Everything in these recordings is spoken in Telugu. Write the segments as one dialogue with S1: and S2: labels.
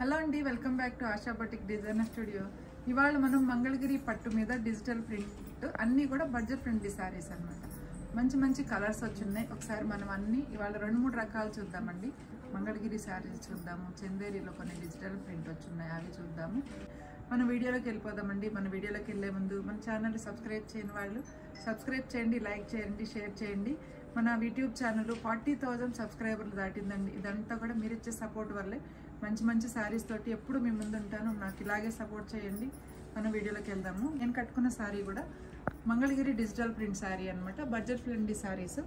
S1: హలో అండి, welcome back to ASHA batik designer studio. ఇవాళ మనం మంగళగిరి పట్టు మీద డిజిటల్ ప్రింట్ అన్నీ కూడా బడ్జెట్ ఫ్రెండ్లీ శారీస్ అనమాట. మంచి మంచి కలర్స్ వచ్చిన్నాయి. ఒకసారి మనం అన్నీ ఇవాళ 2-3 రకాలు చూద్దామండి. మంగళగిరి శారీస్ చూద్దాము, చందేరిలో కొన్ని డిజిటల్ ప్రింట్ వచ్చున్నాయి, అవి చూద్దాము. మన వీడియోలోకి వెళ్ళిపోదామండి. మన వీడియోలోకి వెళ్ళే ముందు మన ఛానల్ని సబ్స్క్రైబ్ చేయని వాళ్ళు సబ్స్క్రైబ్ చేయండి, లైక్ చేయండి, షేర్ చేయండి. మన యూట్యూబ్ ఛానల్ 40,000 సబ్స్క్రైబర్లు దాటిందండి. ఇదంతా కూడా మీరు ఇచ్చే సపోర్ట్ వల్లే. మంచి మంచి శారీస్ తోటి ఎప్పుడు మీ ముందు ఉంటాను. నాకు ఇలాగే సపోర్ట్ చేయండి. మన వీడియోలోకి వెళ్దాము. నేను కట్టుకున్న శారీ కూడా మంగళగిరి డిజిటల్ ప్రింట్ శారీ అనమాట. Budget friendly saris.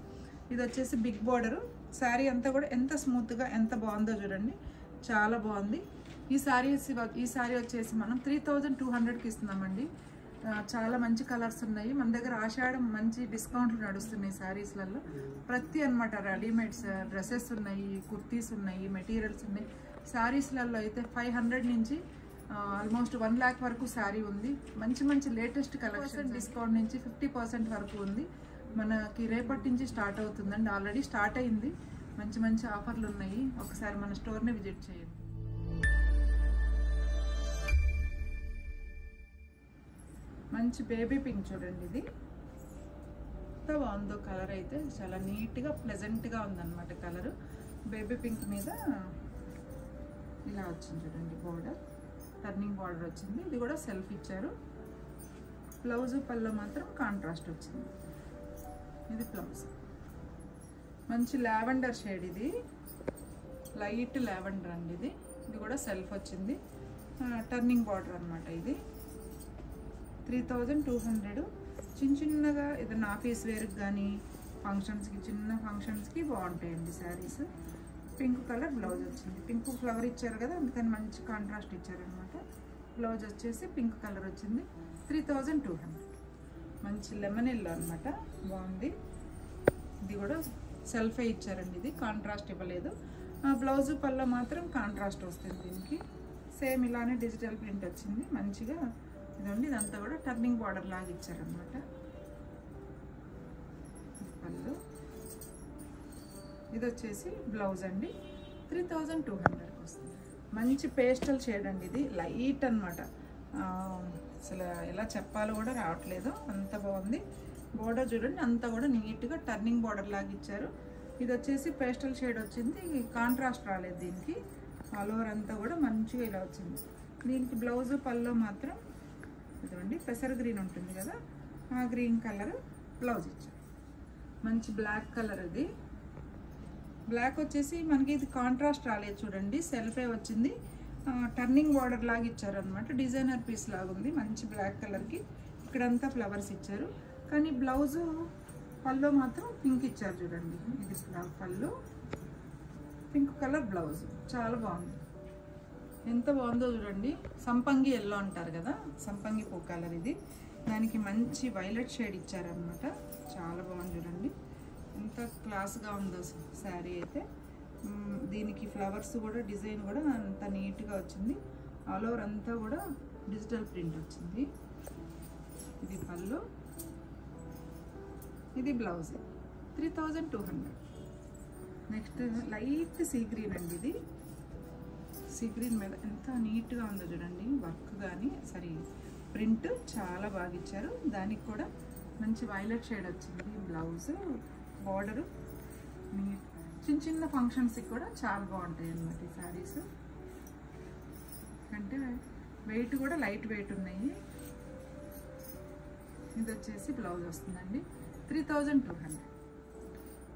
S1: ఇది వచ్చేసి బిగ్ బార్డరు. శారీ అంతా కూడా ఎంత స్మూత్గా ఎంత బాగుందో చూడండి, చాలా బాగుంది. ఈ శారీ వచ్చేసి మనం 3,200కి ఇస్తున్నామండి. చాలా మంచి కలర్స్ ఉన్నాయి. మన దగ్గర ఆషాఢం మంచి డిస్కౌంట్లు నడుస్తున్నాయి శారీస్లలో. ప్రతి అనమాట రెడీమేడ్స్ డ్రెస్సెస్ ఉన్నాయి, కుర్తీస్ ఉన్నాయి, మెటీరియల్స్ ఉన్నాయి. శారీస్లలో అయితే 500 నుంచి ఆల్మోస్ట్ 1 lakh వరకు శారీ ఉంది. మంచి మంచి లేటెస్ట్ కలెక్షన్ డిస్కౌంట్ నుంచి 50% వరకు ఉంది. మనకి రేపటి నుంచి స్టార్ట్ అవుతుందండి. ఆల్రెడీ స్టార్ట్ అయింది. మంచి మంచి ఆఫర్లు ఉన్నాయి. ఒకసారి మన స్టోర్ని విజిట్ చేయండి. మంచి బేబీ పింక్ చూడండి. ఇది ఎంత బాగుందో కలర్. అయితే చాలా నీట్గా ప్లెజెంట్గా ఉందన్నమాట కలరు. బేబీ పింక్ మీద ఇలా వచ్చింది చూడండి బార్డర్, టర్నింగ్ బార్డర్ వచ్చింది. ఇది కూడా సెల్ఫ్ ఇచ్చారు. బ్లౌజ్ పళ్ళు మాత్రం కాంట్రాస్ట్ వచ్చింది. ఇది బ్లౌజ్. మంచి లావెండర్ షేడ్, ఇది లైట్ లావెండర్ అండి. ఇది కూడా సెల్ఫ్ వచ్చింది. టర్నింగ్ బార్డర్ అనమాట. ఇది 3,200. చిన్నగా ఏదైనా ఆఫీస్ వేర్కి కానీ ఫంక్షన్స్కి, చిన్న ఫంక్షన్స్కి బాగుంటాయండి శారీస్. పింక్ కలర్ బ్లౌజ్ వచ్చింది. పింక్ ఫ్లవర్ ఇచ్చారు కదా, అందుకని మంచి కాంట్రాస్ట్ ఇచ్చారనమాట. బ్లౌజ్ వచ్చేసి పింక్ కలర్ వచ్చింది. 3,200. మంచి లెమన్ ఎల్లో అనమాట, బాగుంది. ఇది కూడా సెల్ఫే ఇచ్చారండి. ఇది కాంట్రాస్ట్ ఇవ్వలేదు. బ్లౌజ్ పళ్ళ మాత్రం కాంట్రాస్ట్ వస్తుంది. దీనికి సేమ్ ఇలానే డిజిటల్ ప్రింట్ వచ్చింది మంచిగా. ఇదండి, ఇదంతా కూడా టర్నింగ్ బార్డర్ లాగా ఇచ్చారనమాట. ఇది వచ్చేసి బ్లౌజ్ అండి. 3,200 వస్తుంది. మంచి పేస్టల్ షేడ్ అండి. ఇది లైట్ అనమాట. అసలు ఎలా చెప్పాలో కూడా రావట్లేదు, అంత బాగుంది. బోర్డర్ చూడండి, అంతా కూడా నీట్గా టర్నింగ్ బార్డర్ లాగా ఇచ్చారు. ఇది వచ్చేసి పేస్టల్ షేడ్ వచ్చింది. కాంట్రాస్ట్ రాలేదు దీనికి. ఆల్ ఓవర్ అంతా కూడా మంచిగా ఇలా వచ్చింది. దీనికి బ్లౌజ్ పళ్ళు మాత్రం ఇదండి పెసర్ గ్రీన్ ఉంటుంది కదా, ఆ గ్రీన్ కలర్ బ్లౌజ్ ఇచ్చారు. మంచి బ్లాక్ కలర్. ఇది బ్లాక్ వచ్చేసి మనకి ఇది కాంట్రాస్ట్ రాలేదు చూడండి, సెల్ఫే వచ్చింది. టర్నింగ్ బార్డర్ లాగా ఇచ్చారనమాట. డిజైనర్ పీస్ లాగా ఉంది. మంచి బ్లాక్ కలర్కి ఇక్కడంతా ఫ్లవర్స్ ఇచ్చారు. కానీ బ్లౌజు పళ్ళు మాత్రం పింక్ ఇచ్చారు చూడండి. ఇది పళ్ళు, పింక్ కలర్ బ్లౌజ్. చాలా బాగుంది. ఎంత బాగుందో చూడండి. సంపంగి ఎల్లో అంటారు కదా, సంపంగి పూ కలర్. ఇది దానికి మంచి వైలెట్ షేడ్ ఇచ్చారనమాట. చాలా బాగుంది చూడండి, ఎంత క్లాస్గా ఉందో శారీ అయితే. దీనికి ఫ్లవర్స్ కూడా డిజైన్ కూడా అంత నీట్గా వచ్చింది. ఆల్ ఓవర్ అంతా కూడా డిజిటల్ ప్రింట్ వచ్చింది. ఇది పళ్ళు, ఇది blouse. 3,200. Next light sea green అండి. ఇది సీ గ్రీన్ మీద ఎంత నీట్గా ఉందో చూడండి. వర్క్ కానీ ప్రింట్ చాలా బాగా ఇచ్చారు. దానికి కూడా మంచి వైలెట్ షేడ్ వచ్చింది. Blouse, border. చిన్న చిన్న ఫంక్షన్స్కి కూడా చాలా బాగుంటాయి అన్నమాట ఈ శారీస్. అంటే వెయిట్ కూడా లైట్ వెయిట్ ఉన్నాయి. ఇది వచ్చేసి బ్లౌజ్ వస్తుందండి. 3,200.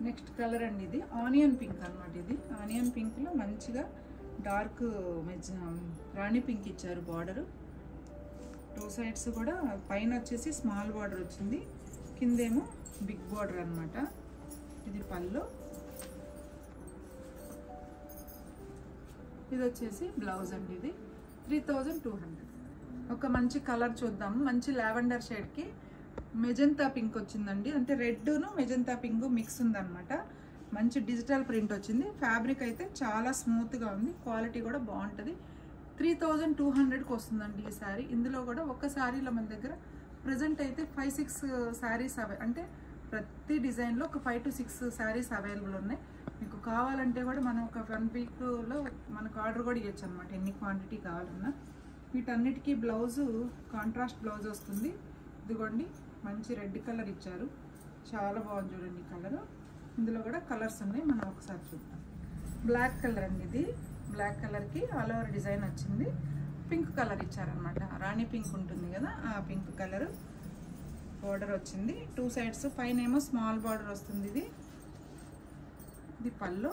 S1: నెక్స్ట్ కలర్ అండి. ఇది ఆనియన్ పింక్ అనమాట. ఇది ఆనియన్ పింక్లో మంచిగా డార్క్ రాణి పింక్ ఇచ్చారు బార్డరు. 2 సైడ్స్ కూడా పైన వచ్చేసి స్మాల్ బార్డర్ వచ్చింది, కిందేమో బిగ్ బార్డర్ అనమాట. ఇది పళ్ళు, ఇది వచ్చేసి బ్లౌజ్ అండి. ఇది 3,200. ఒక మంచి కలర్ చూద్దాము. మంచి లావెండర్ షేడ్కి మెజంతా పింక్ వచ్చిందండి. అంటే రెడ్ను మెజంతా పింక్ మిక్స్ ఉందన్నమాట. మంచి డిజిటల్ ప్రింట్ వచ్చింది. ఫ్యాబ్రిక్ అయితే చాలా స్మూత్గా ఉంది. క్వాలిటీ కూడా బాగుంటుంది. 3,200కి వస్తుందండి ఈ శారీ. ఇందులో కూడా ఒక శారీలో మన దగ్గర ప్రజెంట్ అయితే 5-6 శారీస్ అంటే ప్రతి డిజైన్లో ఒక 5 to 6 శారీస్ అవైలబుల్ ఉన్నాయి. మీకు కావాలంటే కూడా మనం ఒక 1 వీక్లో మనకు ఆర్డర్ కూడా ఇవ్వచ్చు అనమాట, ఎన్ని క్వాంటిటీ కావాలన్నా. వీటన్నిటికీ బ్లౌజు కాంట్రాస్ట్ బ్లౌజ్ వస్తుంది. ఇదిగోండి మంచి రెడ్ కలర్ ఇచ్చారు, చాలా బాగుంది చూడండి ఈ కలరు. ఇందులో కూడా కలర్స్ ఉన్నాయి, మనం ఒకసారి చూద్దాం. బ్లాక్ కలర్ అండి ఇది. బ్లాక్ కలర్కి ఆల్ ఓవర్ డిజైన్ వచ్చింది. పింక్ కలర్ ఇచ్చారనమాట, రాణి పింక్ ఉంటుంది కదా, ఆ పింక్ కలరు బార్డర్ వచ్చింది 2 సైడ్స్. పైన ఏమో స్మాల్ బార్డర్ వస్తుంది. ఇది పళ్ళు.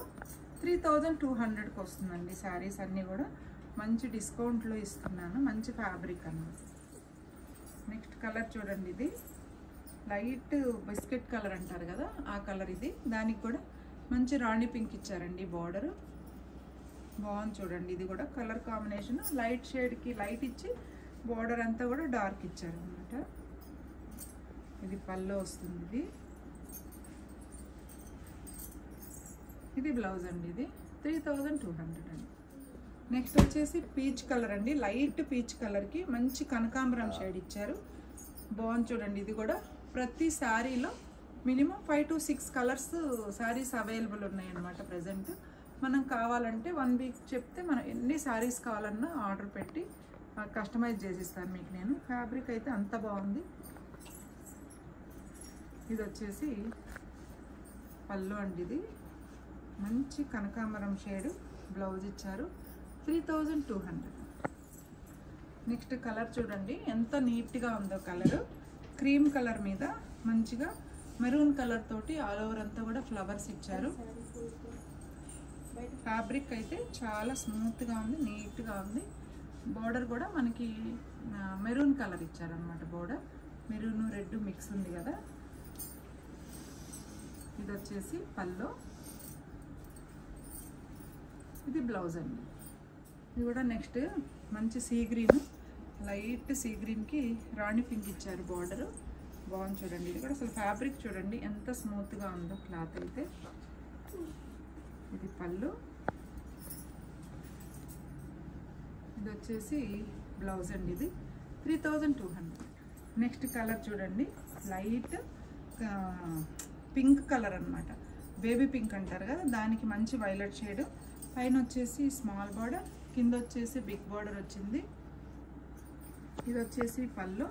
S1: 3200కి వస్తుందండి శారీస్ అన్నీ కూడా. మంచి డిస్కౌంట్లో ఇస్తున్నాను, మంచి ఫ్యాబ్రిక్ అన్నమాట. నెక్స్ట్ కలర్ చూడండి, ఇది లైట్ బిస్కెట్ కలర్ అంటారు కదా, ఆ కలర్ ఇది. దానికి కూడా మంచి రాణి పింక్ ఇచ్చారండి బార్డర్, బాగుంది చూడండి. ఇది కూడా కలర్ కాంబినేషన్ లైట్ షేడ్కి లైట్ ఇచ్చి బార్డర్ అంతా కూడా డార్క్ ఇచ్చారనమాట. ఇది పళ్ళు వస్తుంది. ఇది బ్లౌజ్ అండి. ఇది 3200 అండి. నెక్స్ట్ వచ్చేసి పీచ్ కలర్ అండి, లైట్ పీచ్ కలర్కి మంచి కనకాంబరం షేడ్ ఇచ్చారు, బాగుంది చూడండి. ఇది కూడా ప్రతి శారీలో minimum 5 to 6 colours saris available ఉన్నాయన్నమాట ప్రజెంట్. మనం కావాలంటే 1 వీక్ చెప్తే మనం ఎన్ని శారీస్ కావాలన్నా ఆర్డర్ పెట్టి కస్టమైజ్ చేసిస్తాను మీకు నేను. ఫ్యాబ్రిక్ అయితే అంత బాగుంది. ఇది వచ్చేసి పళ్ళు అండి. ఇది మంచి కనకాంబరం షేడ్ బ్లౌజ్ ఇచ్చారు, 3200. నెక్స్ట్ కలర్ చూడండి ఎంత నీట్గా ఉందో కలరు. క్రీమ్ కలర్ మీద మంచిగా మెరూన్ కలర్ తోటి ఆల్ ఓవర్ అంతా కూడా ఫ్లవర్స్ ఇచ్చారు. ఫ్యాబ్రిక్ అయితే చాలా స్మూత్గా ఉంది, నీట్గా ఉంది. బార్డర్ కూడా మనకి మెరూన్ కలర్ ఇచ్చారనమాట. బార్డర్ మెరూన్ రెడ్ మిక్స్ ఉంది కదా. ఇది వచ్చేసి పళ్ళు, ఇది బ్లౌజ్ అండి. ఇది కూడా నెక్స్ట్ మంచి సీ గ్రీన్, లైట్ సీ గ్రీన్కి రాణి పింక్ ఇచ్చారు బార్డరు, బాగుంది చూడండి. ఇది కూడా అసలు ఫ్యాబ్రిక్ చూడండి ఎంత స్మూత్గా ఉందో క్లాత్ అయితే. ఇది పళ్ళు, ఇది వచ్చేసి బ్లౌజ్ అండి. ఇది 3200. నెక్స్ట్ కలర్ చూడండి, లైట్ పింక్ కలర్ అనమాట, బేబీ పింక్ అంటారు కదా, దానికి మంచి వైలెట్ షేడ్. పైన వచ్చేసి స్మాల్ బార్డర్, కింద వచ్చేసి బిగ్ బార్డర్ వచ్చింది. ఇది వచ్చేసి పళ్ళు,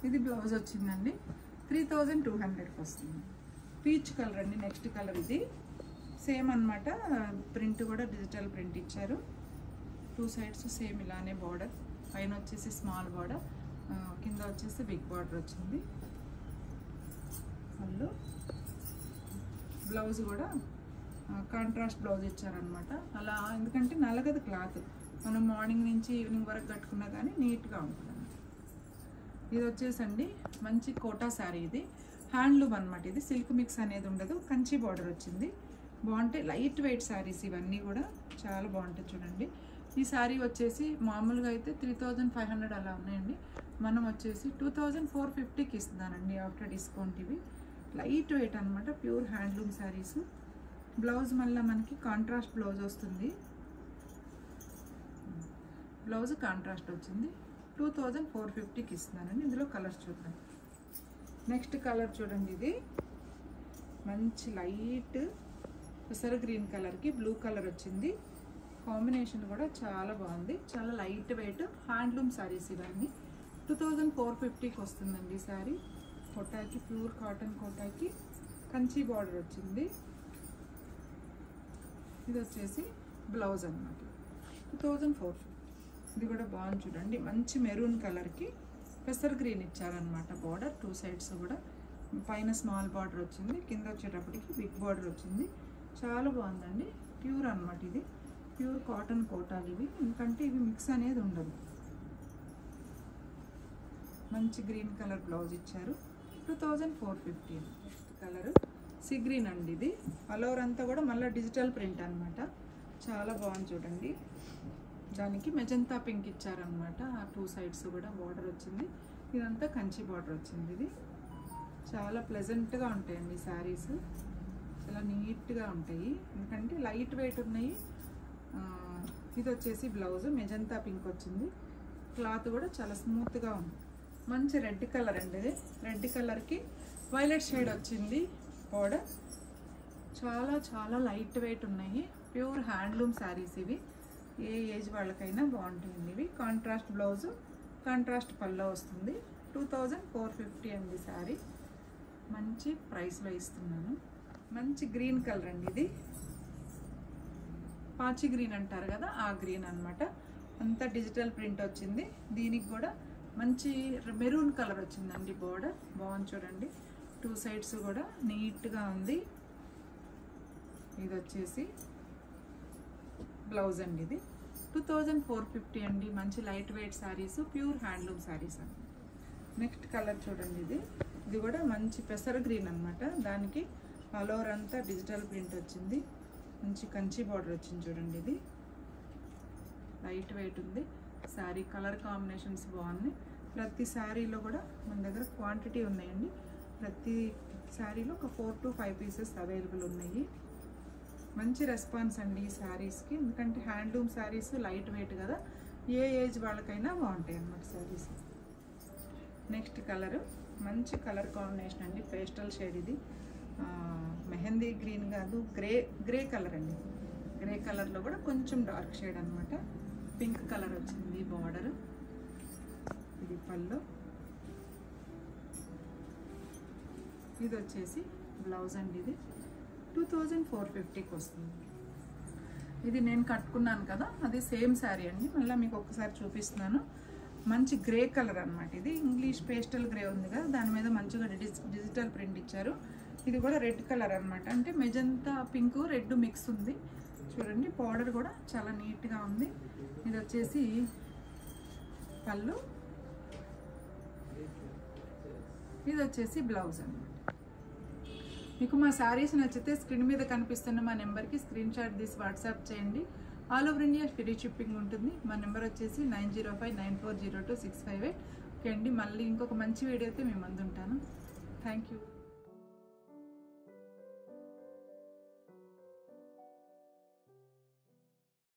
S1: ఇది బ్లౌజ్ వచ్చిందండి. 3200కి వస్తుంది. పీచ్ కలర్ అండి నెక్స్ట్ కలర్. ఇది సేమ్ అనమాట, ప్రింట్ కూడా డిజిటల్ ప్రింట్ ఇచ్చారు. 2 సైడ్స్ సేమ్ ఇలానే బార్డర్, పైన వచ్చేసి స్మాల్ బార్డర్, కింద వచ్చేసి బిగ్ బార్డర్ వచ్చింది. పళ్ళు, బ్లౌజ్ కూడా కాంట్రాస్ట్ బ్లౌజ్ ఇచ్చారనమాట. అలా ఎందుకంటే నలగదు క్లాత్, మనం మార్నింగ్ నుంచి ఈవినింగ్ వరకు కట్టుకున్నా కానీ నీట్గా ఉంటుంది. ఇది వచ్చేసండి మంచి కోటా శారీ. ఇది హ్యాండ్లూమ్ అనమాట. ఇది సిల్క్ మిక్స్ అనేది ఉండదు, కంచి బార్డర్ వచ్చింది. బాగుంటాయి, లైట్ వెయిట్ శారీస్ ఇవన్నీ కూడా చాలా బాగుంటాయి చూడండి. ఈ శారీ వచ్చేసి మామూలుగా అయితే 3500 అలా ఉన్నాయండి, మనం వచ్చేసి 2450కి ఇస్తున్నానండి ఆఫ్టర్ డిస్కౌంట్. ఇవి లైట్ వెయిట్ అనమాట, ప్యూర్ హ్యాండ్లూమ్ శారీస్. బ్లౌజ్ మళ్ళీ మనకి కాంట్రాస్ట్ బ్లౌజ్ వస్తుంది, బ్లౌజ్ కాంట్రాస్ట్ వచ్చింది. 2450కి ఇస్తున్నానండి. ఇందులో కలర్స్ చూద్దాం. నెక్స్ట్ కలర్ చూడండి, ఇది మంచి లైట్ పెసర గ్రీన్ కలర్కి బ్లూ కలర్ వచ్చింది. కాంబినేషన్ కూడా చాలా బాగుంది, చాలా లైట్ వెయిట్ హ్యాండ్లూమ్ శారీస్ ఇవన్నీ. 2450కి వస్తుందండి ఈ శారీ. కోటాకి, ప్యూర్ కాటన్ కోటాకి కంచి బార్డర్ వచ్చింది. ఇది వచ్చేసి బ్లౌజ్ అన్నమాట, 2450. ఇది కూడా బాగుంది చూడండి, మంచి మెరూన్ కలర్కి పెసర్ గ్రీన్ ఇచ్చారనమాట బార్డర్. 2 సైడ్స్ కూడా పైన స్మాల్ బార్డర్ వచ్చింది, కింద వచ్చేటప్పటికి బిగ్ బార్డర్ వచ్చింది. చాలా బాగుందండి, ప్యూర్ అనమాట. ఇది ప్యూర్ కాటన్ కోటాలు ఇవి, ఎందుకంటే ఇవి మిక్స్ అనేది ఉండదు. మంచి గ్రీన్ కలర్ బ్లౌజ్ ఇచ్చారు, 2450. నెక్స్ట్ కలర్ సీ గ్రీన్ అండి. ఇది ఆల్ ఓవర్ అంతా కూడా మళ్ళీ డిజిటల్ ప్రింట్ అనమాట, చాలా బాగుంది చూడండి. దానికి మెజంతా పింక్ ఇచ్చారనమాట. 2 సైడ్స్ కూడా బార్డర్ వచ్చింది. ఇదంతా కంచి బార్డర్ వచ్చింది. ఇది చాలా ప్లెజెంట్గా ఉంటాయండి శారీస్, చాలా నీట్గా ఉంటాయి, ఎందుకంటే లైట్ వెయిట్ ఉన్నాయి. ఇది వచ్చేసి బ్లౌజ్ మెజంతా పింక్ వచ్చింది. క్లాత్ కూడా చాలా స్మూత్గా ఉంది. మంచి రెడ్ కలర్ అండి. ఇది రెడ్ కలర్కి వైలెట్ షేడ్ వచ్చింది బోర్డర్. చాలా చాలా లైట్ వెయిట్ ఉన్నాయి. ప్యూర్ హ్యాండ్లూమ్ శారీస్ ఇవి. ఏ ఏజ్ వాళ్ళకైనా బాగుంటుంది ఇవి. కాంట్రాస్ట్ బ్లౌజు, కాంట్రాస్ట్ పల్లో వస్తుంది. 2450 అండి శారీ. మంచి ప్రైస్లో ఇస్తున్నాను. మంచి గ్రీన్ కలర్ అండి ఇది. పాచి గ్రీన్ అంటారు కదా, ఆ గ్రీన్ అన్నమాట. అంతా డిజిటల్ ప్రింట్ వచ్చింది. దీనికి కూడా మంచి మెరూన్ కలర్ వచ్చిందండి బోర్డర్. బాగుంది చూడండి. 2 సైడ్స్ కూడా నీట్గా ఉంది. ఇది వచ్చేసి బ్లౌజ్ అండి. ఇది 2450 అండి. మంచి light weight saris, pure handloom saris అండి. నెక్స్ట్ కలర్ చూడండి. ఇది కూడా మంచి పెసర గ్రీన్ అనమాట. దానికి ఆల్ ఓవర్ అంతా డిజిటల్ ప్రింట్ వచ్చింది. మంచి కంచి బార్డర్ వచ్చింది చూడండి. ఇది లైట్ వెయిట్ ఉంది శారీ. కలర్ కాంబినేషన్స్ బాగున్నాయి. ప్రతి శారీలో కూడా మన దగ్గర క్వాంటిటీ ఉన్నాయండి. ప్రతి శారీలో ఒక 4 to 5 పీసెస్ అవైలబుల్ ఉన్నాయి. మంచి రెస్పాన్స్ అండి ఈ శారీస్కి. ఎందుకంటే హ్యాండ్లూమ్ శారీస్ లైట్ వెయిట్ కదా, ఏ ఏజ్ వాళ్ళకైనా బాగుంటాయి అన్నమాట శారీస్. నెక్స్ట్ కలరు మంచి కలర్ కాంబినేషన్ అండి. Pastel shade. ఇది మెహందీ గ్రీన్ కాదు, గ్రే కలర్ అండి. గ్రే కలర్లో కూడా కొంచెం డార్క్ షేడ్ అనమాట. పింక్ కలర్ వచ్చింది బార్డర్. ఇది పళ్ళు. ఇది వచ్చేసి బ్లౌజ్ అండి. ఇది 2450కి వస్తుంది. ఇది నేను కట్టుకున్నాను కదా, అది సేమ్ శారీ అండి. మళ్ళీ మీకు ఒక్కసారి చూపిస్తున్నాను. మంచి గ్రే కలర్ అనమాట. ఇది ఇంగ్లీష్ పేస్టల్ గ్రే ఉంది కదా, దాని మీద మంచిగా డిజిటల్ ప్రింట్ ఇచ్చారు. ఇది కూడా రెడ్ కలర్ అనమాట. అంటే మెజంతా పింక్ రెడ్ మిక్స్ ఉంది చూడండి. బార్డర్ కూడా చాలా నీట్గా ఉంది. ఇది వచ్చేసి పళ్ళు. ఇది వచ్చేసి బ్లౌజ్ అనమాట. మీకు మా శారీస్ నచ్చితే స్క్రీన్ మీద కనిపిస్తున్న మా నెంబర్కి స్క్రీన్ షాట్ తీసి వాట్సాప్ చేయండి. All over India free shipping ఉంటుంది. మా నెంబర్ వచ్చేసి 9059402658. ఓకే అండి. మళ్ళీ ఇంకొక మంచి వీడియోతో మీ ముందు ఉంటాను. Thank you.